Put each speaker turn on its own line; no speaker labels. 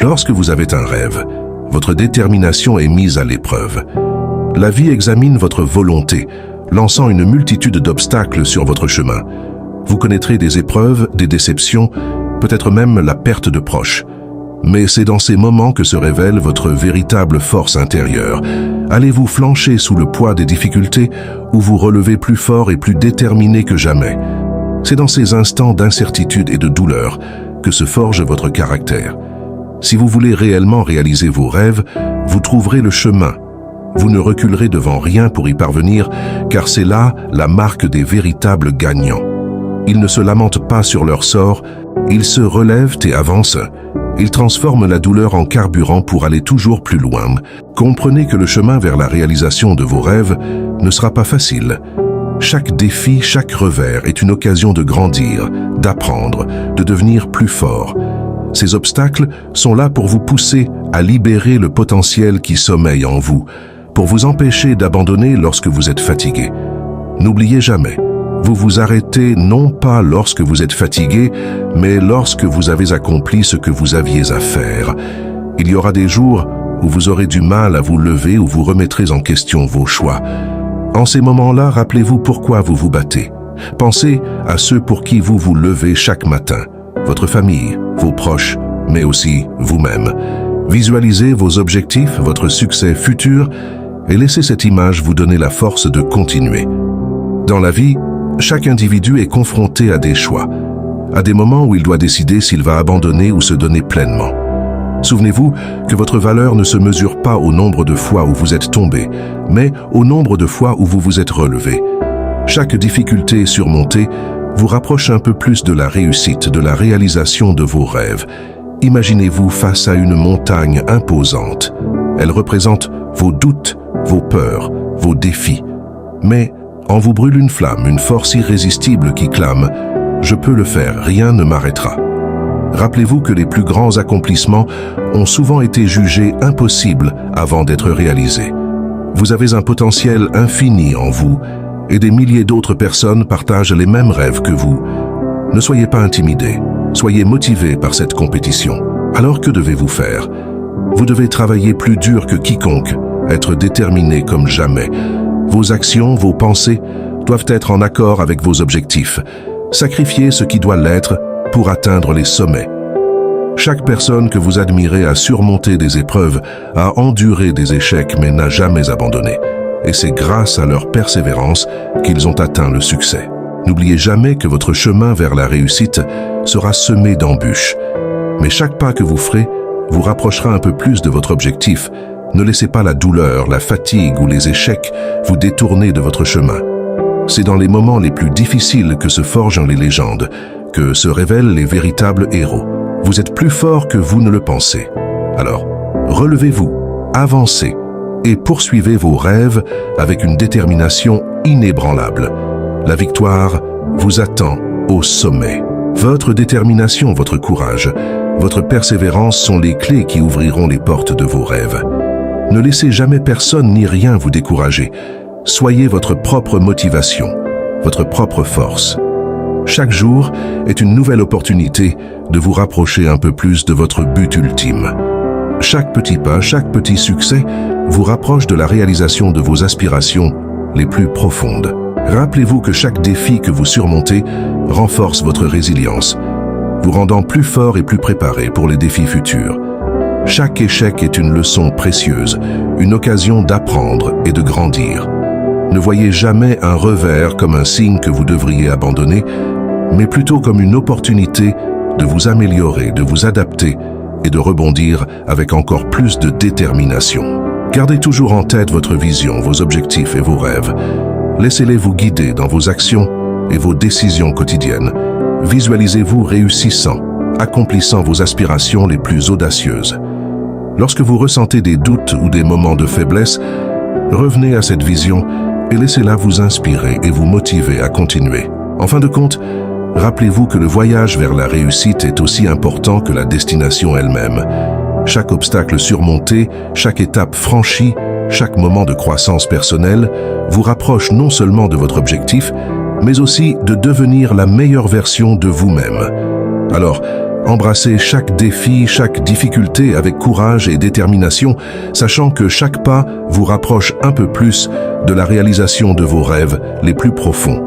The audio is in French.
Lorsque vous avez un rêve, votre détermination est mise à l'épreuve. La vie examine votre volonté, lançant une multitude d'obstacles sur votre chemin. Vous connaîtrez des épreuves, des déceptions, peut-être même la perte de proches. Mais c'est dans ces moments que se révèle votre véritable force intérieure. Allez-vous flancher sous le poids des difficultés ou vous relever plus fort et plus déterminé que jamais? C'est dans ces instants d'incertitude et de douleur que se forge votre caractère. Si vous voulez réellement réaliser vos rêves, vous trouverez le chemin. Vous ne reculerez devant rien pour y parvenir, car c'est là la marque des véritables gagnants. Ils ne se lamentent pas sur leur sort, ils se relèvent et avancent. Ils transforment la douleur en carburant pour aller toujours plus loin. Comprenez que le chemin vers la réalisation de vos rêves ne sera pas facile. Chaque défi, chaque revers est une occasion de grandir, d'apprendre, de devenir plus fort. Ces obstacles sont là pour vous pousser à libérer le potentiel qui sommeille en vous, pour vous empêcher d'abandonner lorsque vous êtes fatigué. N'oubliez jamais, vous vous arrêtez non pas lorsque vous êtes fatigué, mais lorsque vous avez accompli ce que vous aviez à faire. Il y aura des jours où vous aurez du mal à vous lever, où vous remettrez en question vos choix. En ces moments-là, rappelez-vous pourquoi vous vous battez. Pensez à ceux pour qui vous vous levez chaque matin, votre famille, vos proches, mais aussi vous-même. Visualisez vos objectifs, votre succès futur, et laissez cette image vous donner la force de continuer. Dans la vie, chaque individu est confronté à des choix, à des moments où il doit décider s'il va abandonner ou se donner pleinement. Souvenez-vous que votre valeur ne se mesure pas au nombre de fois où vous êtes tombé, mais au nombre de fois où vous vous êtes relevé. Chaque difficulté surmontée vous rapproche un peu plus de la réussite, de la réalisation de vos rêves. Imaginez-vous face à une montagne imposante. Elle représente vos doutes, vos peurs, vos défis. Mais en vous brûle une flamme, une force irrésistible qui clame « Je peux le faire, rien ne m'arrêtera ». Rappelez-vous que les plus grands accomplissements ont souvent été jugés impossibles avant d'être réalisés. Vous avez un potentiel infini en vous et des milliers d'autres personnes partagent les mêmes rêves que vous. Ne soyez pas intimidés, soyez motivés par cette compétition. Alors que devez-vous faire? Vous devez travailler plus dur que quiconque, être déterminé comme jamais. Vos actions, vos pensées doivent être en accord avec vos objectifs. Sacrifiez ce qui doit l'être pour atteindre les sommets. Chaque personne que vous admirez a surmonté des épreuves, a enduré des échecs mais n'a jamais abandonné. Et c'est grâce à leur persévérance qu'ils ont atteint le succès. N'oubliez jamais que votre chemin vers la réussite sera semé d'embûches. Mais chaque pas que vous ferez vous rapprochera un peu plus de votre objectif. Ne laissez pas la douleur, la fatigue ou les échecs vous détourner de votre chemin. C'est dans les moments les plus difficiles que se forgent les légendes, que se révèlent les véritables héros. Vous êtes plus fort que vous ne le pensez. Alors, relevez-vous, avancez et poursuivez vos rêves avec une détermination inébranlable. La victoire vous attend au sommet. Votre détermination, votre courage, votre persévérance sont les clés qui ouvriront les portes de vos rêves. Ne laissez jamais personne ni rien vous décourager. Soyez votre propre motivation, votre propre force. Chaque jour est une nouvelle opportunité de vous rapprocher un peu plus de votre but ultime. Chaque petit pas, chaque petit succès vous rapproche de la réalisation de vos aspirations les plus profondes. Rappelez-vous que chaque défi que vous surmontez renforce votre résilience, vous rendant plus fort et plus préparé pour les défis futurs. Chaque échec est une leçon précieuse, une occasion d'apprendre et de grandir. Ne voyez jamais un revers comme un signe que vous devriez abandonner, mais plutôt comme une opportunité de vous améliorer, de vous adapter et de rebondir avec encore plus de détermination. Gardez toujours en tête votre vision, vos objectifs et vos rêves. Laissez-les vous guider dans vos actions et vos décisions quotidiennes. Visualisez-vous réussissant, accomplissant vos aspirations les plus audacieuses. Lorsque vous ressentez des doutes ou des moments de faiblesse, revenez à cette vision et laissez-la vous inspirer et vous motiver à continuer. En fin de compte, rappelez-vous que le voyage vers la réussite est aussi important que la destination elle-même. Chaque obstacle surmonté, chaque étape franchie, chaque moment de croissance personnelle vous rapproche non seulement de votre objectif, mais aussi de devenir la meilleure version de vous-même. Alors, Embrassez chaque défi, chaque difficulté avec courage et détermination, sachant que chaque pas vous rapproche un peu plus de la réalisation de vos rêves les plus profonds.